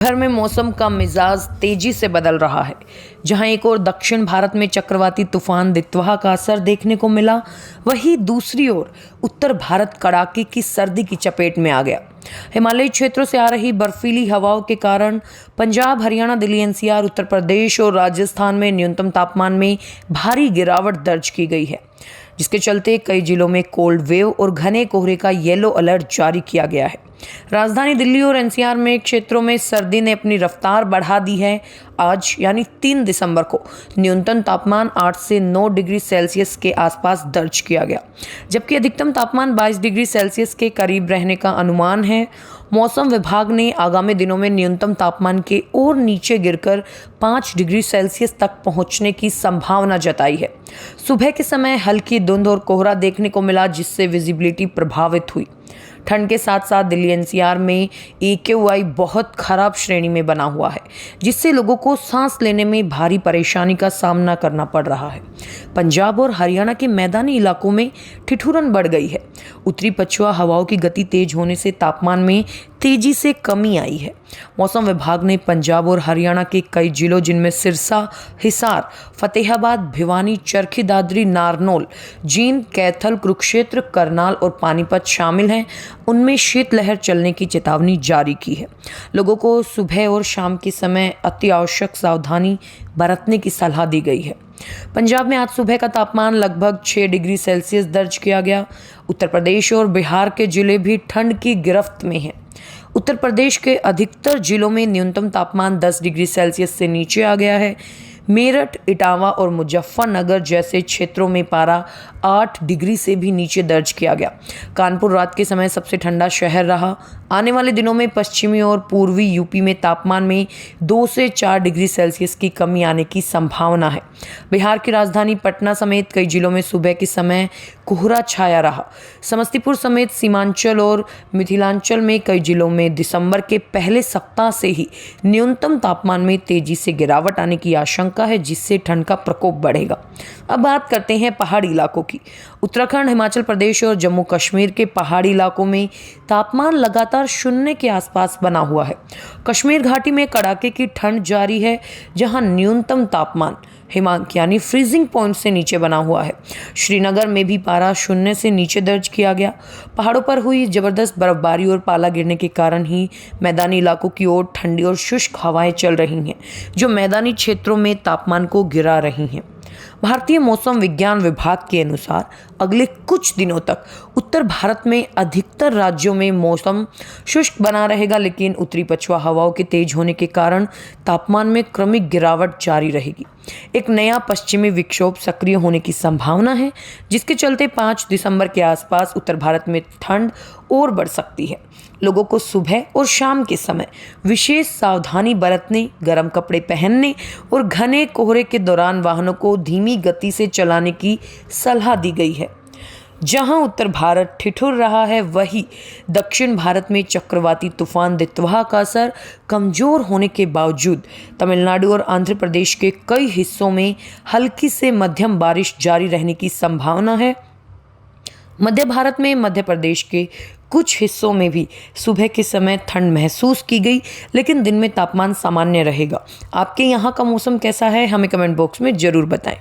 भर में मौसम का मिजाज तेजी से बदल रहा है। जहां एक ओर दक्षिण भारत में चक्रवाती तूफान दित्वा का असर देखने को मिला, वहीं दूसरी ओर उत्तर भारत कड़ाके की सर्दी की चपेट में आ गया। हिमालयी क्षेत्रों से आ रही बर्फीली हवाओं के कारण पंजाब, हरियाणा, दिल्ली, एनसीआर, उत्तर प्रदेश और राजस्थान में न्यूनतम तापमान में भारी गिरावट दर्ज की गई है, जिसके चलते कई जिलों में कोल्ड वेव और घने कोहरे का येलो अलर्ट जारी किया गया है। राजधानी दिल्ली और एनसीआर में क्षेत्रों में सर्दी ने अपनी रफ्तार बढ़ा दी है। आज यानी 3 दिसंबर को न्यूनतम तापमान 8 से 9 डिग्री सेल्सियस के आसपास दर्ज किया गया, जबकि अधिकतम तापमान 22 डिग्री सेल्सियस के करीब रहने का अनुमान है। मौसम विभाग ने आगामी दिनों में न्यूनतम तापमान के और नीचे गिरकर 5 डिग्री सेल्सियस तक पहुंचने की संभावना जताई है। सुबह के समय हल्की धुंध और कोहरा देखने को मिला, जिससे विजिबिलिटी प्रभावित हुई। ठंड के साथ साथ दिल्ली एनसीआर में AQI बहुत खराब श्रेणी में बना हुआ है, जिससे लोगों को सांस लेने में भारी परेशानी का सामना करना पड़ रहा है। पंजाब और हरियाणा के मैदानी इलाकों में ठिठुरन बढ़ गई है। उत्तरी पछुआ हवाओं की गति तेज होने से तापमान में तेजी से कमी आई है। मौसम विभाग ने पंजाब और हरियाणा के कई जिलों, जिनमें सिरसा, हिसार, फतेहाबाद, भिवानी, चरखी दादरी, नारनौल, जींद, कैथल, कुरुक्षेत्र, करनाल और पानीपत शामिल हैं, उनमें शीतलहर चलने की चेतावनी जारी की है। लोगों को सुबह और शाम के समय अति आवश्यक सावधानी बरतने की सलाह दी गई है। पंजाब में आज सुबह का तापमान लगभग 6 डिग्री सेल्सियस दर्ज किया गया। उत्तर प्रदेश और बिहार के जिले भी ठंड की गिरफ्त में हैं। उत्तर प्रदेश के अधिकतर जिलों में न्यूनतम तापमान 10 डिग्री सेल्सियस से नीचे आ गया है। मेरठ, इटावा और मुजफ्फरनगर जैसे क्षेत्रों में पारा 8 डिग्री से भी नीचे दर्ज किया गया। कानपुर रात के समय सबसे ठंडा शहर रहा। आने वाले दिनों में पश्चिमी और पूर्वी यूपी में तापमान में 2 से 4 डिग्री सेल्सियस की कमी आने की संभावना है। बिहार की राजधानी पटना समेत कई जिलों में सुबह के समय कोहरा छाया रहा। समस्तीपुर समेत सीमांचल और मिथिलांचल में कई जिलों में दिसंबर के पहले सप्ताह से ही न्यूनतम तापमान में तेजी से गिरावट आने की आशंका है, जिससे ठंड का प्रकोप बढ़ेगा। अब बात करते हैं पहाड़ी इलाकों की। उत्तराखंड, हिमाचल प्रदेश और जम्मू कश्मीर के पहाड़ी इलाकों में तापमान लगातार शून्य के आसपास बना हुआ है। कश्मीर घाटी में कड़ाके की ठंड जारी है, जहां न्यूनतम तापमान हिमांक यानी फ्रीजिंग पॉइंट से नीचे बना हुआ है। श्रीनगर में भी पारा 0 से नीचे दर्ज किया गया। पहाड़ों पर हुई जबरदस्त बर्फबारी और पाला गिरने के कारण ही मैदानी इलाकों की ओर ठंडी और शुष्क हवाएं चल रही हैं, जो मैदानी क्षेत्रों में तापमान को गिरा रही हैं। भारतीय मौसम विज्ञान विभाग के अनुसार अगले कुछ दिनों तक उत्तर भारत में अधिकतर राज्यों में मौसम शुष्क बना रहेगा, लेकिन उत्तरी पछुआ हवाओं के तेज होने के कारण तापमान में क्रमिक गिरावट जारी रहेगी। एक नया पश्चिमी विक्षोभ सक्रिय होने की संभावना है, जिसके चलते 5 दिसंबर के आसपास उत्तर भारत में ठंड और बढ़ सकती है। लोगों को सुबह और शाम के समय विशेष सावधानी बरतने, गर्म कपड़े पहनने और घने कोहरे के दौरान वाहनों को धीमी गति से चलाने की सलाह दी गई है। जहां उत्तर भारत ठिठुर रहा है, वहीं दक्षिण भारत में चक्रवाती तूफान दित्वा का असर कमजोर होने के बावजूद तमिलनाडु और आंध्र प्रदेश के कई हिस्सों में हल्की से मध्यम बारिश जारी रहने की संभावना है। मध्य भारत में मध्य प्रदेश के कुछ हिस्सों में भी सुबह के समय ठंड महसूस की गई, लेकिन दिन में तापमान सामान्य रहेगा। आपके यहाँ का मौसम कैसा है, हमें कमेंट बॉक्स में ज़रूर बताएं।